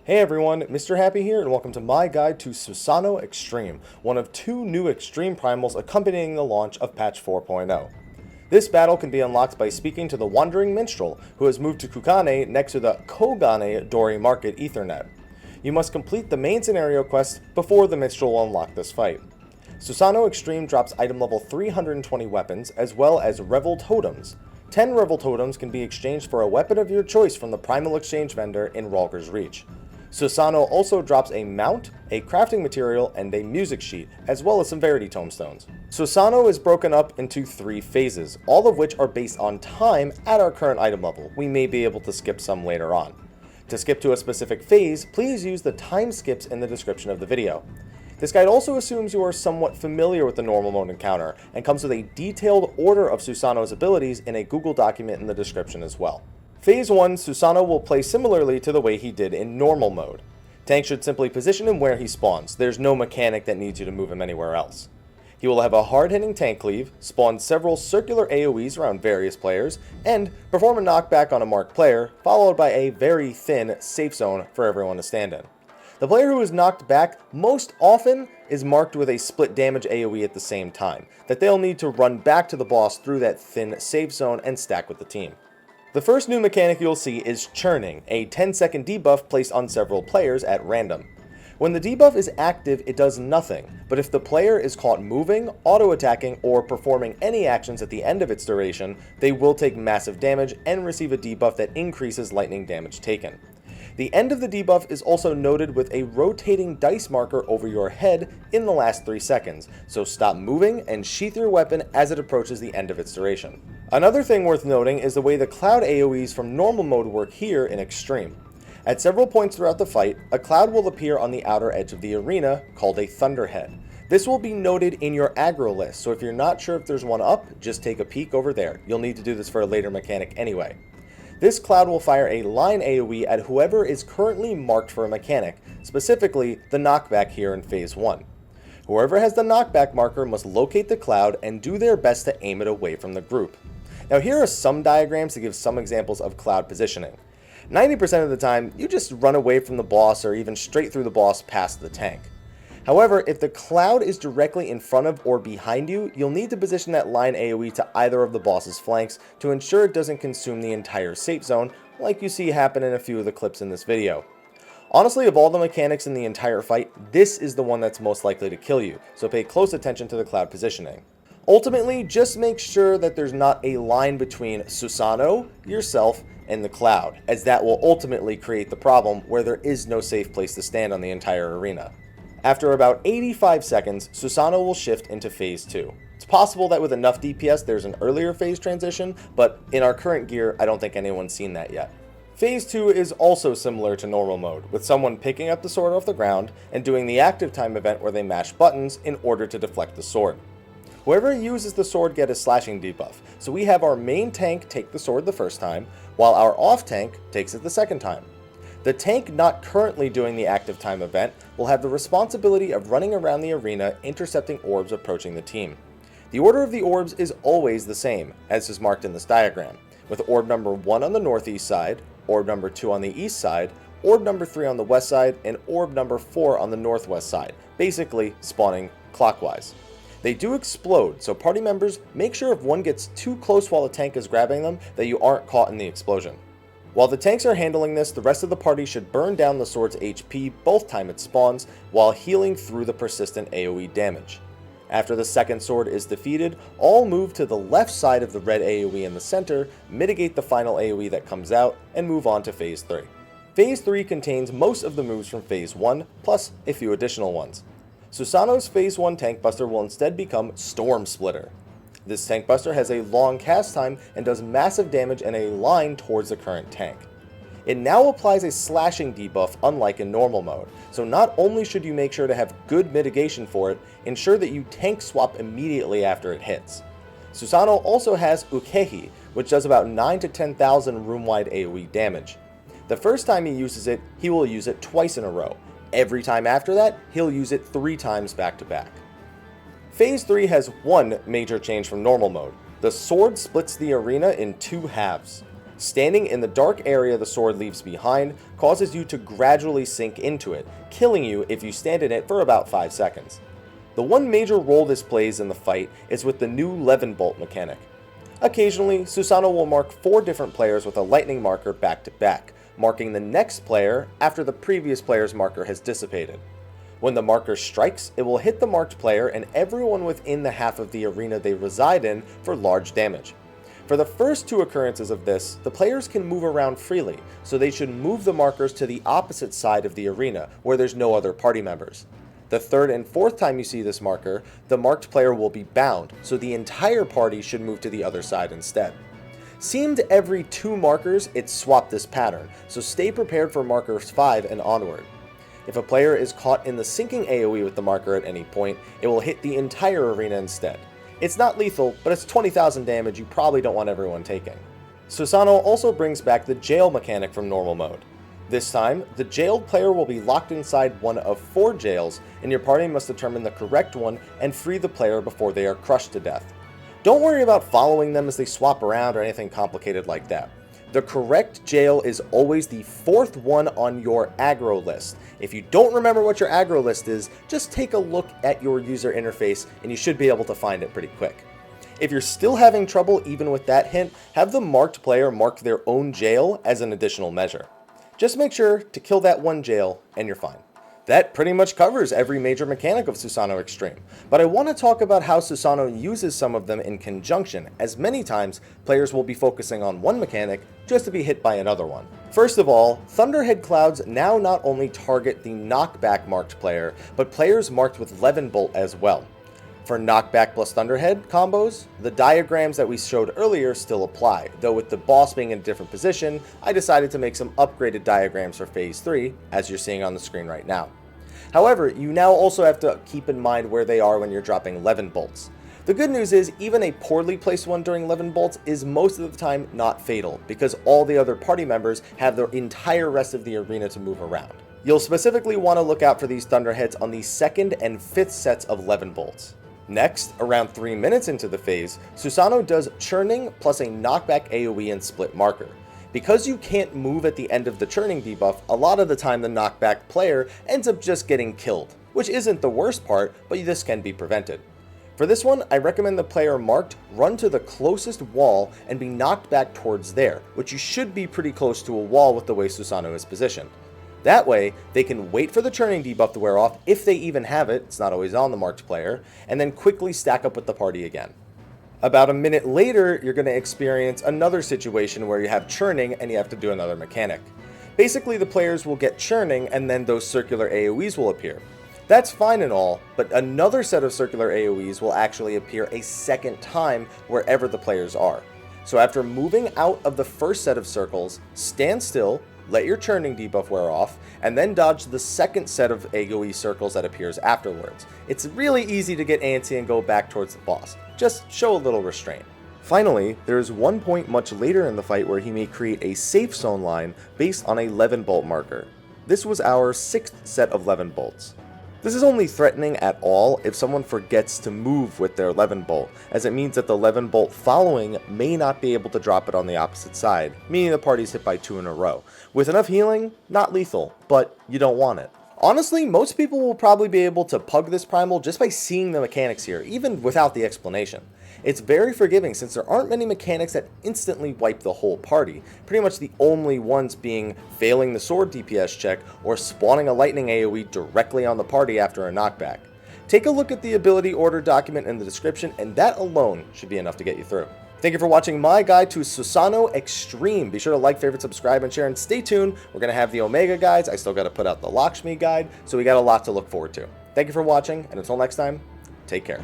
Hey everyone, Mr. Happy here, and welcome to my guide to Susano Extreme, one of two new Extreme Primals accompanying the launch of patch 4.0. This battle can be unlocked by speaking to the Wandering Minstrel, who has moved to Kukane next to the Kogane Dori Market Ethernet. You must complete the main scenario quest before the Minstrel will unlock this fight. Susano Extreme drops item level 320 weapons, as well as Revel Totems. 10 Revel Totems can be exchanged for a weapon of your choice from the Primal exchange vendor in Rhalgr's Reach. Susano also drops a mount, a crafting material, and a music sheet, as well as some Verity Tomestones. Susano is broken up into 3 phases, all of which are based on time at our current item level. We may be able to skip some later on. To skip to a specific phase, please use the time skips in the description of the video. This guide also assumes you are somewhat familiar with the normal mode encounter, and comes with a detailed order of Susano's abilities in a Google document in the description as well. Phase 1, Susano will play similarly to the way he did in normal mode. Tank should simply position him where he spawns. There's no mechanic that needs you to move him anywhere else. He will have a hard-hitting tank cleave, spawn several circular AoEs around various players, and perform a knockback on a marked player, followed by a very thin safe zone for everyone to stand in. The player who is knocked back most often is marked with a split damage AoE at the same time, that they'll need to run back to the boss through that thin safe zone and stack with the team. The first new mechanic you'll see is churning, a 10-second debuff placed on several players at random. When the debuff is active, it does nothing, but if the player is caught moving, auto-attacking, or performing any actions at the end of its duration, they will take massive damage and receive a debuff that increases lightning damage taken. The end of the debuff is also noted with a rotating dice marker over your head in the last 3 seconds, so stop moving and sheath your weapon as it approaches the end of its duration. Another thing worth noting is the way the cloud AoEs from normal mode work here in Extreme. At several points throughout the fight, a cloud will appear on the outer edge of the arena, called a Thunderhead. This will be noted in your aggro list, so if you're not sure if there's one up, just take a peek over there. You'll need to do this for a later mechanic anyway. This cloud will fire a line AoE at whoever is currently marked for a mechanic, specifically the knockback here in Phase 1. Whoever has the knockback marker must locate the cloud and do their best to aim it away from the group. Now here are some diagrams to give some examples of cloud positioning. 90% of the time, you just run away from the boss or even straight through the boss past the tank. However, if the cloud is directly in front of or behind you, you'll need to position that line AoE to either of the boss's flanks to ensure it doesn't consume the entire safe zone, like you see happen in a few of the clips in this video. Honestly, of all the mechanics in the entire fight, this is the one that's most likely to kill you, so pay close attention to the cloud positioning. Ultimately, just make sure that there's not a line between Susano, yourself, and the cloud, as that will ultimately create the problem where there is no safe place to stand on the entire arena. After about 85 seconds, Susano will shift into Phase 2. It's possible that with enough DPS there's an earlier phase transition, but in our current gear, I don't think anyone's seen that yet. Phase 2 is also similar to normal mode, with someone picking up the sword off the ground and doing the active time event where they mash buttons in order to deflect the sword. Whoever uses the sword gets a slashing debuff, so we have our main tank take the sword the first time, while our off tank takes it the second time. The tank not currently doing the active time event will have the responsibility of running around the arena intercepting orbs approaching the team. The order of the orbs is always the same, as is marked in this diagram, with orb number 1 on the northeast side, orb number 2 on the east side, orb number 3 on the west side, and orb number 4 on the northwest side, basically spawning clockwise. They do explode, so party members make sure if one gets too close while the tank is grabbing them that you aren't caught in the explosion. While the tanks are handling this, the rest of the party should burn down the sword's HP both time it spawns, while healing through the persistent AoE damage. After the second sword is defeated, all move to the left side of the red AoE in the center, mitigate the final AoE that comes out, and move on to Phase 3. Phase 3 contains most of the moves from Phase 1, plus a few additional ones. Susano's Phase 1 tank buster will instead become Storm Splitter. This tank buster has a long cast time and does massive damage in a line towards the current tank. It now applies a slashing debuff unlike in normal mode, so not only should you make sure to have good mitigation for it, ensure that you tank swap immediately after it hits. Susano also has Ukehi, which does about 9 to 10,000 room-wide AoE damage. The first time he uses it, he will use it twice in a row. Every time after that, he'll use it 3 times back to back. Phase 3 has one major change from normal mode. The sword splits the arena in 2 halves. Standing in the dark area the sword leaves behind causes you to gradually sink into it, killing you if you stand in it for about 5 seconds. The one major role this plays in the fight is with the new Levin Bolt mechanic. Occasionally, Susano will mark 4 different players with a lightning marker back to back, marking the next player after the previous player's marker has dissipated. When the marker strikes, it will hit the marked player and everyone within the half of the arena they reside in for large damage. For the first 2 occurrences of this, the players can move around freely, so they should move the markers to the opposite side of the arena where there's no other party members. The 3rd and 4th time you see this marker, the marked player will be bound, so the entire party should move to the other side instead. Seemed every 2 markers it swapped this pattern, so stay prepared for markers 5 and onward. If a player is caught in the sinking AoE with the marker at any point, it will hit the entire arena instead. It's not lethal, but it's 20,000 damage you probably don't want everyone taking. Susano also brings back the jail mechanic from normal mode. This time, the jailed player will be locked inside one of 4 jails, and your party must determine the correct one and free the player before they are crushed to death. Don't worry about following them as they swap around or anything complicated like that. The correct jail is always the 4th one on your aggro list. If you don't remember what your aggro list is, just take a look at your user interface and you should be able to find it pretty quick. If you're still having trouble even with that hint, have the marked player mark their own jail as an additional measure. Just make sure to kill that one jail and you're fine. That pretty much covers every major mechanic of Susano Extreme, but I want to talk about how Susano uses some of them in conjunction, as many times players will be focusing on one mechanic just to be hit by another one. First of all, Thunderhead Clouds now not only target the knockback marked player, but players marked with Levin Bolt as well. For knockback plus Thunderhead combos, the diagrams that we showed earlier still apply, though with the boss being in a different position, I decided to make some upgraded diagrams for Phase 3, as you're seeing on the screen right now. However, you now also have to keep in mind where they are when you're dropping Levin Bolts. The good news is, even a poorly placed one during Levin Bolts is most of the time not fatal, because all the other party members have the entire rest of the arena to move around. You'll specifically want to look out for these Thunderheads on the 2nd and 5th sets of Levin Bolts. Next, around 3 minutes into the phase, Susano does churning plus a knockback AoE and split marker. Because you can't move at the end of the churning debuff, a lot of the time the knockback player ends up just getting killed, which isn't the worst part, but this can be prevented. For this one, I recommend the player marked run to the closest wall and be knocked back towards there, which you should be pretty close to a wall with the way Susano is positioned. That way, they can wait for the churning debuff to wear off, if they even have it, it's not always on the marked player, and then quickly stack up with the party again. About a minute later, you're going to experience another situation where you have churning and you have to do another mechanic. Basically, the players will get churning and then those circular AoEs will appear. That's fine and all, but another set of circular AoEs will actually appear a second time wherever the players are. So after moving out of the first set of circles, stand still, let your churning debuff wear off, and then dodge the second set of AoE circles that appears afterwards. It's really easy to get antsy and go back towards the boss. Just show a little restraint. Finally, there is one point much later in the fight where he may create a safe zone line based on a Levin Bolt marker. This was our 6th set of Levin Bolts. This is only threatening at all if someone forgets to move with their Levin Bolt, as it means that the Levin Bolt following may not be able to drop it on the opposite side, meaning the party's hit by 2 in a row. With enough healing, not lethal, but you don't want it. Honestly, most people will probably be able to pug this Primal just by seeing the mechanics here, even without the explanation. It's very forgiving since there aren't many mechanics that instantly wipe the whole party, pretty much the only ones being failing the sword DPS check or spawning a lightning AoE directly on the party after a knockback. Take a look at the ability order document in the description and that alone should be enough to get you through. Thank you for watching my guide to Susano Extreme. Be sure to like, favorite, subscribe, and share, and stay tuned. We're going to have the Omega guides. I still got to put out the Lakshmi guide, so we got a lot to look forward to. Thank you for watching, and until next time, take care.